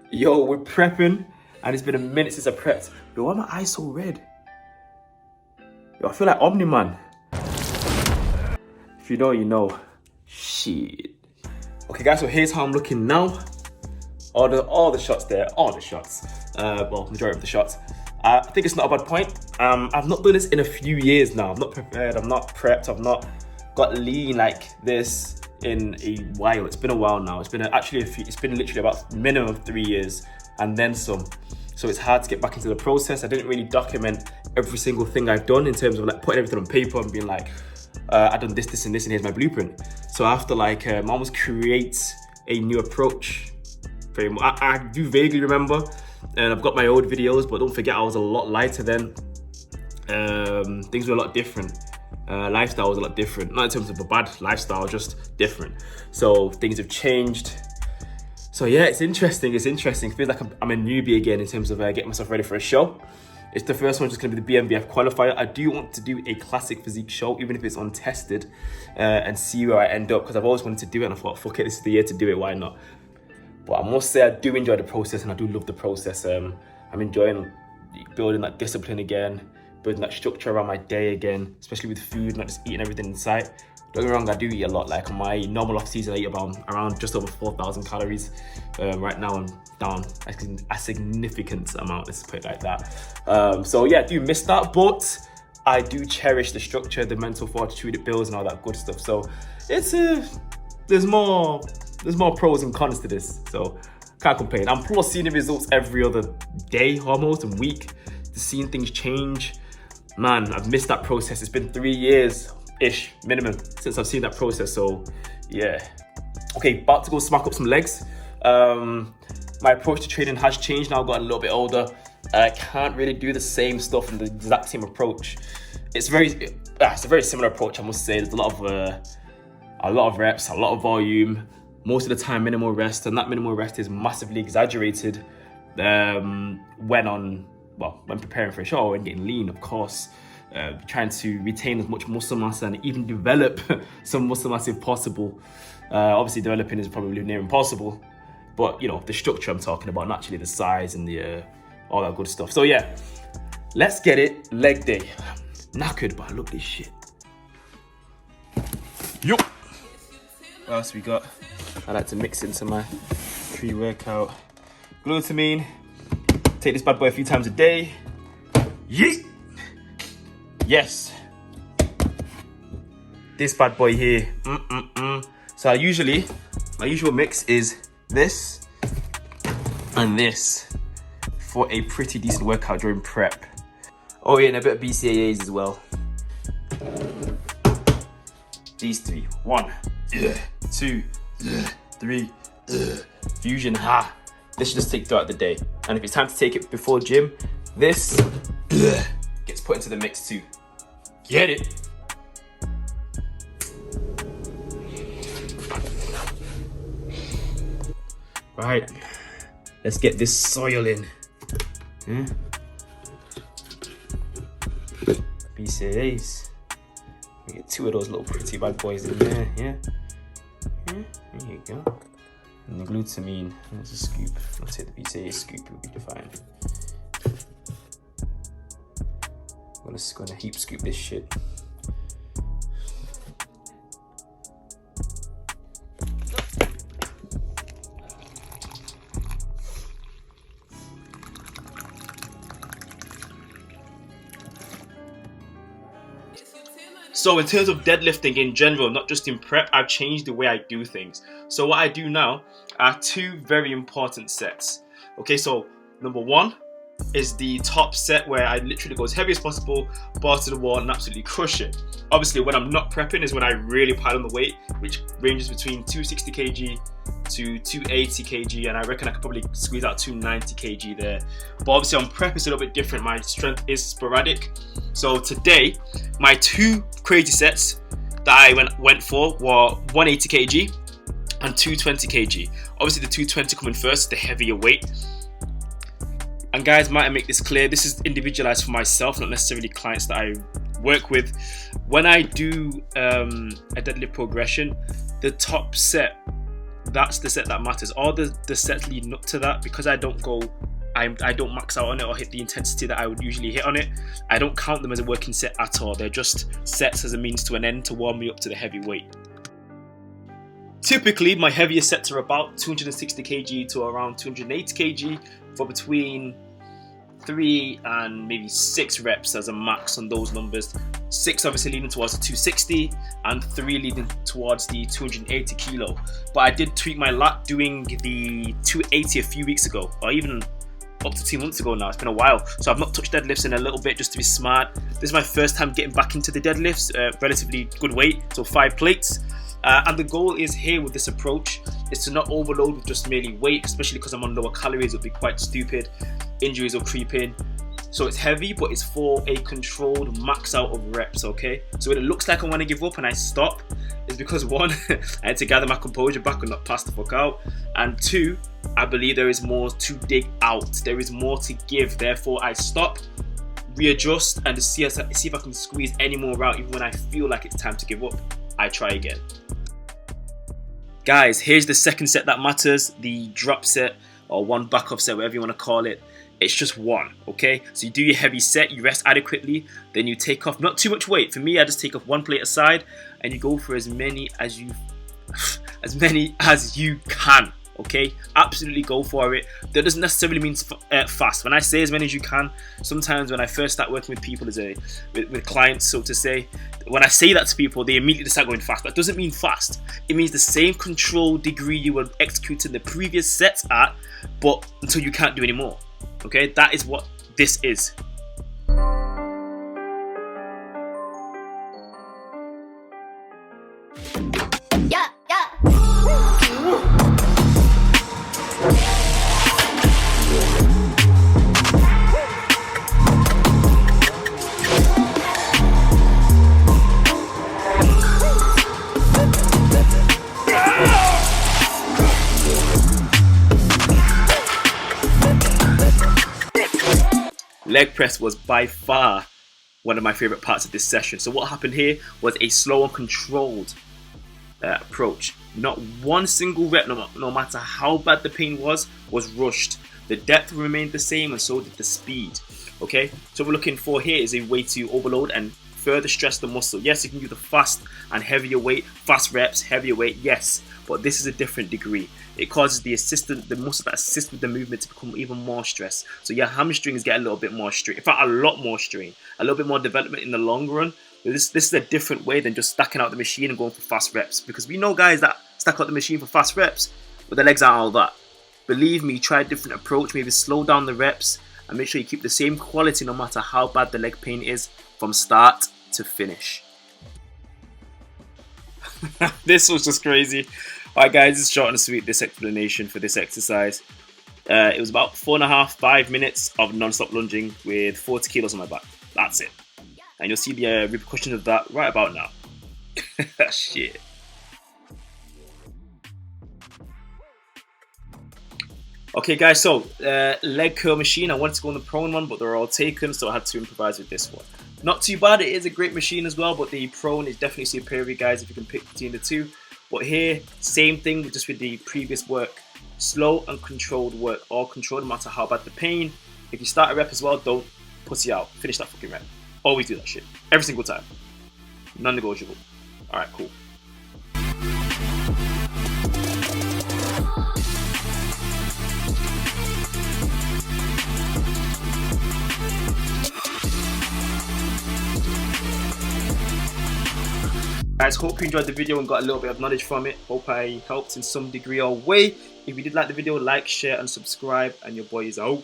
Yo, we're prepping, and it's been a minute since I prepped. Yo, why are my eyes so red? Yo, I feel like Omni-Man. If you know, you know. Shit. Okay, guys, so here's how I'm looking now. All the shots there, all the shots. Well, majority of the shots. I think it's not a bad point. I've not done this in a few years now. I'm not prepared, I'm not prepped, I've not got lean like this in a while. It's been a while now. It's been literally about minimum of 3 years and then some. So it's hard to get back into the process. I didn't really document every single thing I've done in terms of like putting everything on paper and being like, I've done this, and this, and here's my blueprint. So I have to like almost create a new approach. I do vaguely remember, and I've got my old videos, but don't forget I was a lot lighter then. Things were a lot different. Lifestyle was a lot different, not in terms of a bad lifestyle, just different. So things have changed. So yeah, it's interesting. It feels like I'm a newbie again in terms of getting myself ready for a show. It's the first one, just going to be the BMBF qualifier. I do want to do a classic physique show, even if it's untested, and see where I end up, because I've always wanted to do it, and I thought, fuck it, this is the year to do it, why not? But I must say I do enjoy the process, and I do love the process. I'm enjoying building that discipline again, building that structure around my day again, especially with food, not just eating everything in sight. Don't get me wrong, I do eat a lot. Like on my normal off season, I eat around just over 4,000 calories. Right now I'm down a significant amount, let's put it like that. So yeah, I do miss that, but I do cherish the structure, the mental fortitude it builds and all that good stuff. So it's there's more pros and cons to this, so can't complain. I'm plus seeing the results every other day almost and week, to seeing things change. Man, I've missed that process. It's been 3 years-ish minimum since I've seen that process, so yeah. Okay, about to go smack up some legs. My approach to training has changed now. I've gotten a little bit older. I can't really do the same stuff and the exact same approach. It's a very similar approach, I must say. There's a lot of reps, a lot of volume, most of the time minimal rest, and that minimal rest is massively exaggerated when preparing for a show and getting lean, of course. Trying to retain as much muscle mass and even develop some muscle mass if possible. Obviously developing is probably near impossible, but you know, the structure I'm talking about, not actually the size and the all that good stuff. So yeah, let's get it. Leg day. Knackered, but I love this shit. Yup. What else we got? I like to mix into my pre-workout. Glutamine. Take this bad boy a few times a day. Yeet. Yes. This bad boy here. So my usual mix is this and this for a pretty decent workout during prep. Oh yeah, and a bit of BCAAs as well. These three. 1, 2, 3. Fusion. Ha. This should just take throughout the day. And if it's time to take it before gym, this gets put into the mix too. Get it? Right. Let's get this soil in. BCAAs. We get 2 of those little pretty bad boys in there, yeah. There you go. And the glutamine, there's a scoop. I'll take the BCAA scoop, will be defined. I'm just gonna heap scoop this shit. So in terms of deadlifting in general, not just in prep, I've changed the way I do things. So what I do now are 2 very important sets. Okay, so number 1 is the top set, where I literally go as heavy as possible, bar to the wall, and absolutely crush it. Obviously, when I'm not prepping is when I really pile on the weight, which ranges between 260 kg to 280 kg, and I reckon I could probably squeeze out 290 kg there. But obviously on prep it's a little bit different. My strength is sporadic. So today, my 2 crazy sets that I went for were 180 kg and 220 kg. Obviously the 220 coming first, the heavier weight. And guys, might I make this clear, this is individualized for myself, not necessarily clients that I work with. When I do a deadlift progression, the top set that's the set that matters. All the sets leading up to that, because I don't max out on it or hit the intensity that I would usually hit on it, I don't count them as a working set at all. They're just sets as a means to an end to warm me up to the heavy weight. Typically, my heaviest sets are about 260 kg to around 280 kg for between 3 and maybe 6 reps as a max on those numbers. 6 obviously leading towards the 260 and 3 leading towards the 280 kilo. But I did tweak my lat doing the 280 a few weeks ago, or even up to 2 months ago now. It's been a while, so I've not touched deadlifts in a little bit just to be smart. This is my first time getting back into the deadlifts, relatively good weight, so 5 plates. And the goal is here with this approach is to not overload with just merely weight, especially because I'm on lower calories. It'll be quite stupid. Injuries will creep in. So it's heavy, but it's for a controlled max out of reps, okay? So when it looks like I want to give up and I stop, it's because 1, I had to gather my composure back and not pass the fuck out. And 2, I believe there is more to dig out. There is more to give. Therefore, I stop, readjust, and to see if I can squeeze any more out. Even when I feel like it's time to give up, I try again. Guys, here's the second set that matters, the drop set or one back off set, whatever you want to call it. It's just 1, okay? So you do your heavy set, you rest adequately, then you take off not too much weight. For me, I just take off 1 plate aside and you go for as many as you can, okay? Absolutely go for it. That doesn't necessarily mean fast. When I say as many as you can, sometimes when I first start working with people with clients, so to say, when I say that to people, they immediately start going fast. That doesn't mean fast. It means the same control degree you were executing the previous sets at, but until you can't do any more. Okay, that is what this is. Yeah, yeah. Leg press was by far one of my favorite parts of this session. So what happened here was a slow and controlled approach. Not one single rep, no matter how bad the pain was rushed. The depth remained the same and so did the speed. Okay, so what we're looking for here is a way to overload and further stress the muscle. Yes, you can do the fast and heavier weight, fast reps, heavier weight, yes, but this is a different degree. It causes the muscle that assists with the movement to become even more stressed. So your hamstrings get a little bit more strain. In fact, a lot more strain, a little bit more development in the long run. But this is a different way than just stacking out the machine and going for fast reps. Because we know guys that stack out the machine for fast reps, but their legs aren't all that. Believe me, try a different approach. Maybe slow down the reps and make sure you keep the same quality no matter how bad the leg pain is from start to finish. This was just crazy. Alright guys, it's short and sweet, this explanation for this exercise. It was about 4.5-5 minutes of non-stop lunging with 40 kilos on my back. That's it. And you'll see the repercussions of that right about now. Shit. Okay guys, so leg curl machine. I wanted to go on the prone one, but they're all taken, so I had to improvise with this one. Not too bad, it is a great machine as well, but the prone is definitely superior guys if you can pick between the two. But here, same thing, just with the previous work. Slow and controlled work, all controlled no matter how bad the pain. If you start a rep as well, don't pussy out. Finish that fucking rep. Always do that shit. Every single time. Non-negotiable. Alright, cool. Guys, hope you enjoyed the video and got a little bit of knowledge from it. Hope I helped in some degree or way. If you did like the video, like, share and subscribe, and your boy is out.